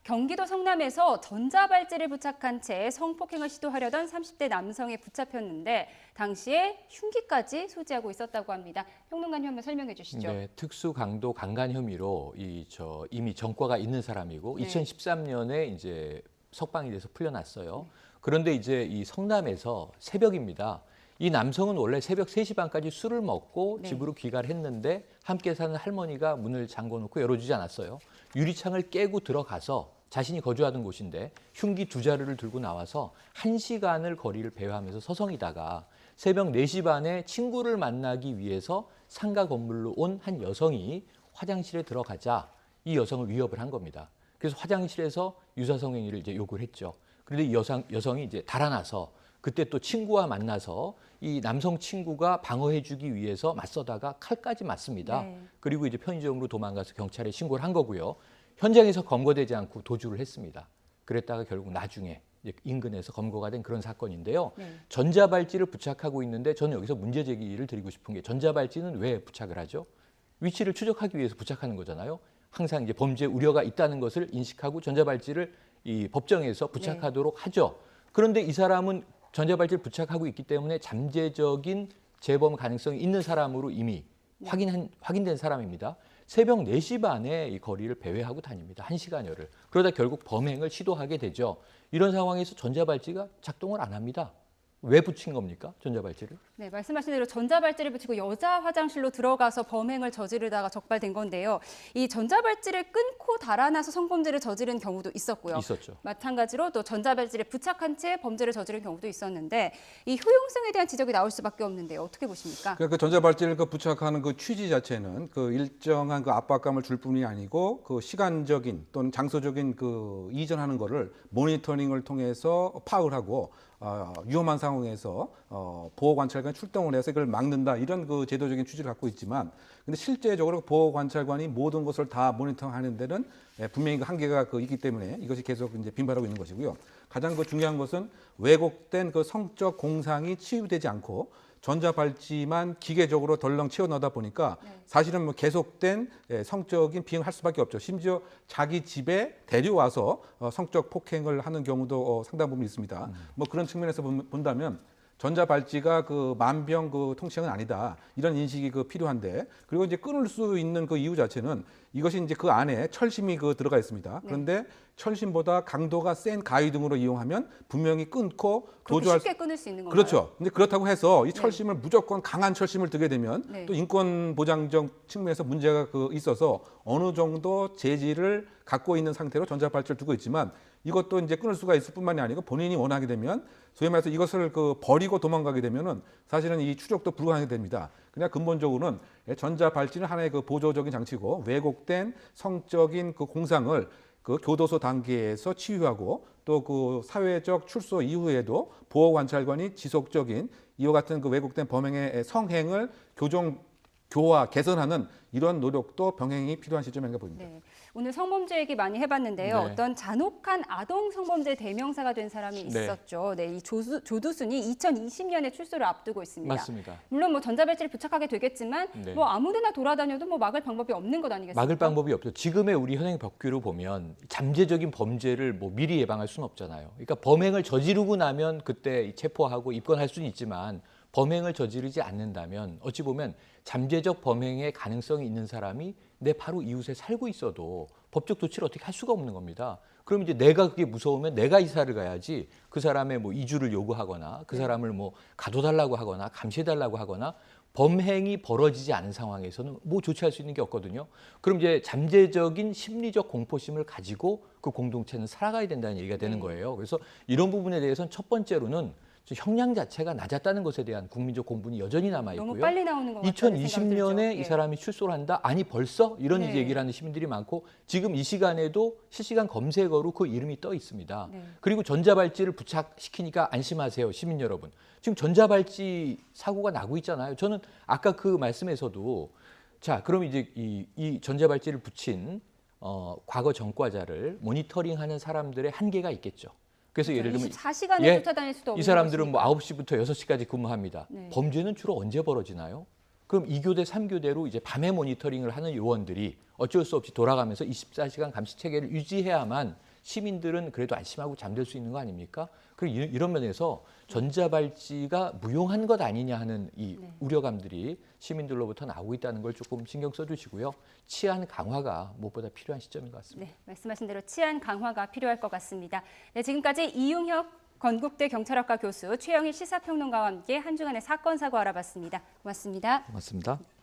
경기도 성남에서 전자발찌를 부착한 채 성폭행을 시도하려던 30대 남성에 붙잡혔는데 당시에 흉기까지 소지하고 있었다고 합니다. 평론가님 한번 설명해 주시죠. 네, 특수 강도 강간 혐의로 이미 전과가 있는 사람이고 네. 2013년에 이제 석방이 돼서 풀려났어요. 그런데 이제 이 성남에서 새벽입니다. 이 남성은 원래 새벽 3시 반까지 술을 먹고 네. 집으로 귀가를 했는데 함께 사는 할머니가 문을 잠궈놓고 열어주지 않았어요. 유리창을 깨고 들어가서 자신이 거주하던 곳인데 흉기 2자루를 들고 나와서 1시간을 거리를 배회하면서 서성이다가 새벽 4시 반에 친구를 만나기 위해서 상가 건물로 온 한 여성이 화장실에 들어가자 이 여성을 위협을 한 겁니다. 그래서 화장실에서 유사성 행위를 이제 요구를 했죠. 그런데 이 여성이 이제 달아나서 그때 또 친구와 만나서 이 남성 친구가 방어해주기 위해서 맞서다가 칼까지 맞습니다. 네. 그리고 이제 편의점으로 도망가서 경찰에 신고를 한 거고요. 현장에서 검거되지 않고 도주를 했습니다. 그랬다가 결국 나중에 인근에서 검거가 된 그런 사건인데요. 네. 전자발찌를 부착하고 있는데 저는 여기서 문제 제기를 드리고 싶은 게 전자발찌는 왜 부착을 하죠? 위치를 추적하기 위해서 부착하는 거잖아요. 항상 이제 범죄 우려가 있다는 것을 인식하고 전자발찌를 이 법정에서 부착하도록 하죠. 그런데 이 사람은 전자발찌를 부착하고 있기 때문에 잠재적인 재범 가능성이 있는 사람으로 이미 확인된 사람입니다. 새벽 4시 반에 이 거리를 배회하고 다닙니다. 1시간여를. 그러다 결국 범행을 시도하게 되죠. 이런 상황에서 전자발찌가 작동을 안 합니다. 왜 붙인 겁니까? 전자발찌를? 네, 말씀하신 대로 전자발찌를 붙이고 여자 화장실로 들어가서 범행을 저지르다가 적발된 건데요. 이 전자발찌를 끊고 달아나서 성범죄를 저지른 경우도 있었고요. 있었죠. 마찬가지로 또 전자발찌를 부착한 채 범죄를 저지른 경우도 있었는데 이 효용성에 대한 지적이 나올 수밖에 없는데요. 어떻게 보십니까? 그 전자발찌를 부착하는 그 취지 자체는 그 일정한 그 압박감을 줄 뿐이 아니고 그 시간적인 또는 장소적인 그 이전하는 거를 모니터링을 통해서 파악을 하고 위험한 상황에서 보호관찰관이 출동을 해서 이걸 막는다 이런 그 제도적인 취지를 갖고 있지만 근데 실제적으로 보호관찰관이 모든 것을 다 모니터하는 데는 분명히 그 한계가 있기 때문에 이것이 계속 이제 빈발하고 있는 것이고요. 가장 그 중요한 것은 왜곡된 그 성적 공상이 치유되지 않고 전자발찌만 기계적으로 덜렁 채워 넣다 보니까 사실은 뭐 계속된 성적인 비행을 할 수밖에 없죠. 심지어 자기 집에 데려와서 성적 폭행을 하는 경우도 상당 부분 있습니다. 뭐 그런 측면에서 본다면 전자발찌가 그 만병 그 통치형은 아니다. 이런 인식이 필요한데 그리고 이제 끊을 수 있는 그 이유 자체는 이것이 이제 그 안에 철심이 들어가 있습니다. 그런데 철심보다 강도가 센 가위 등으로 이용하면 분명히 끊고 도주할 쉽게 끊을 수 있는 건가요? 그렇죠. 근데 그렇다고 해서 이 철심을 무조건 강한 철심을 들게 되면 또 인권 보장적 측면에서 문제가 있어서 어느 정도 재질을 갖고 있는 상태로 전자발찌를 두고 있지만 이것도 이제 끊을 수가 있을 뿐만이 아니고 본인이 원하게 되면 소위 말해서 이것을 버리고 도망가게 되면은 사실은 이 추적도 불가능하게 됩니다. 그냥 근본적으로는 전자발찌는 하나의 보조적인 장치고 왜곡된 성적인 공상을 교도소 단계에서 치유하고 또 사회적 출소 이후에도 보호관찰관이 지속적인 이와 같은 왜곡된 범행의 성행을 교화, 개선하는 이런 노력도 병행이 필요한 시점이 아닌가 보입니다. 네. 오늘 성범죄 얘기 많이 해봤는데요. 네. 어떤 잔혹한 아동 성범죄 대명사가 된 사람이 있었죠. 네, 이 조두순이 2020년에 출소를 앞두고 있습니다. 맞습니다. 물론 뭐 전자발찌를 부착하게 되겠지만 뭐 아무데나 돌아다녀도 뭐 막을 방법이 없는 것 아니겠습니까? 막을 방법이 없죠. 지금의 우리 현행 법규로 보면 잠재적인 범죄를 뭐 미리 예방할 수는 없잖아요. 그러니까 범행을 저지르고 나면 그때 체포하고 입건할 수는 있지만 범행을 저지르지 않는다면 어찌 보면 잠재적 범행의 가능성이 있는 사람이 내 바로 이웃에 살고 있어도 법적 조치를 어떻게 할 수가 없는 겁니다. 그럼 이제 내가 그게 무서우면 내가 이사를 가야지 그 사람의 뭐 이주를 요구하거나 그 사람을 뭐 가둬달라고 하거나 감시해달라고 하거나 범행이 벌어지지 않은 상황에서는 뭐 조치할 수 있는 게 없거든요. 그럼 이제 잠재적인 심리적 공포심을 가지고 그 공동체는 살아가야 된다는 얘기가 되는 거예요. 그래서 이런 부분에 대해서는 첫 번째로는 형량 자체가 낮았다는 것에 대한 국민적 공분이 여전히 남아있고요. 너무 빨리 나오는 것 같다는 2020년에 이 사람이 출소를 한다? 아니 벌써? 이런 이제 얘기를 하는 시민들이 많고 지금 이 시간에도 실시간 검색어로 그 이름이 떠 있습니다. 그리고 전자발찌를 부착시키니까 안심하세요, 시민 여러분. 지금 전자발찌 사고가 나고 있잖아요. 저는 아까 그 말씀에서도 자 그럼 이제 이 전자발찌를 붙인 과거 전과자를 모니터링하는 사람들의 한계가 있겠죠. 그래서 예를 들면 24시간을 쫓아다닐 수도 없는 이 사람들은 것이니까. 뭐 9시부터 6시까지 근무합니다. 범죄는 주로 언제 벌어지나요? 그럼 2교대, 3교대로 이제 밤에 모니터링을 하는 요원들이 어쩔 수 없이 돌아가면서 24시간 감시 체계를 유지해야만 시민들은 그래도 안심하고 잠들 수 있는 거 아닙니까? 그리고 이런 면에서 전자발찌가 무용한 것 아니냐 하는 이 우려감들이 시민들로부터 나오고 있다는 걸 조금 신경 써주시고요. 치안 강화가 무엇보다 필요한 시점인 것 같습니다. 네, 말씀하신 대로 치안 강화가 필요할 것 같습니다. 네, 지금까지 이용혁 건국대 경찰학과 교수, 최영일 시사평론가와 함께 한 주간의 사건 사고 알아봤습니다. 고맙습니다. 고맙습니다.